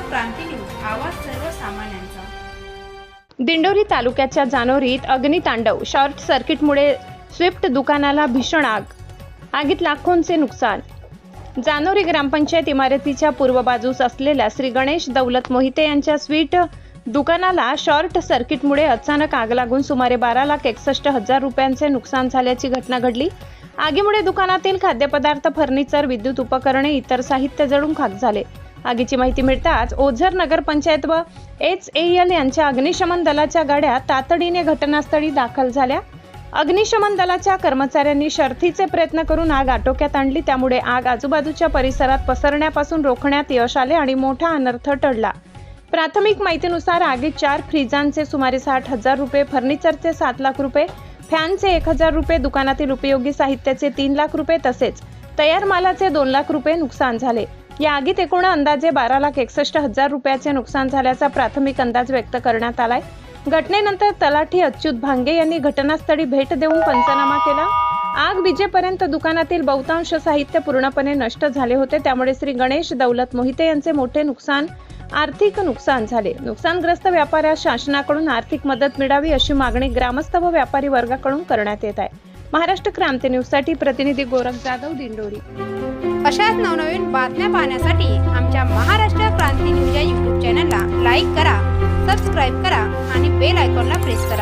क्रांती news, आवाज सर्वसामान्यांचा। दिंडोरी तालुक्याच्या जानोरीत अग्नितांडव, शॉर्ट सर्किटमुळे स्विफ्ट दुकानाला भीषण आग, आगीत लाखोंचे नुकसान। जानोरी ग्रामपंचायत इमारतीच्या पूर्व बाजूस असलेल्या श्री गणेश दौलत मोहिते यांच्या स्वीट दुकानाला शॉर्ट सर्किटमुळे अचानक आग लागून सुमारे 12,61,000 रुपयांचे नुकसान झाल्याची घटना घडली। आगीमुळे दुकानातील खाद्यपदार्थ, फर्निचर, विद्युत उपकरणे, इतर साहित्य जळून खाक झाले। आगीची माहिती मिळताच ओझर नगरपंचायत व HAL यांच्या अग्निशमन दलाच्या गाड्या तातडीने घटनास्थळी दाखल झाल्या। अग्निशमन दलाच्या कर्मचाऱ्यांनी शर्थीचे प्रयत्न करून आग आटोक्यात आणली। त्यामुळे आग आजूबाजूच्या परिसरात पसरण्यापासून रोखण्यात यश आले आणि मोठा अनर्थ टळला। प्राथमिक माहितीनुसार आगीत 4 फ्रीजांचे सुमारे 60,000 रुपये, फर्निचरचे 7 लाख रुपये, फॅनचे 1,000 रुपये, दुकानातील उपयोगी साहित्याचे 3 लाख रुपये तसेच तयार मालाचे 2 लाख रुपये नुकसान झाले। या आगीत एकूण अंदाजे 12,61,000 रुपयाचे नुकसान झाल्याचा प्राथमिक अंदाज व्यक्त करण्यात आलाय। घटनेनंतर तलाठी अच्युत भांगे यांनी घटनास्थळी भेट देऊन पंचनामा केला। आग विझेपर्यंत दुकानातील बहुतांश साहित्य पूर्णपणे नष्ट झाले होते। त्यामुळे श्री गणेश दौलत मोहिते यांचे मोठे आर्थिक नुकसान झाले। नुकसानग्रस्त व्यापाऱ्यास शासनाकडून आर्थिक मदत मिळावी अशी मागणी ग्रामस्थ व व्यापारी वर्गाकडून करण्यात येत आहे। महाराष्ट्र क्रांती न्यूज साठी प्रतिनिधी गोरख जाधव, दिंडोरी। अशाच नवनवीन बातम्या पाहण्यासाठी आमच्या महाराष्ट्र क्रांती न्यूज या YouTube चॅनलला लाईक करा, सबस्क्राईब करा आणि बेल आयकॉनला प्रेस करा।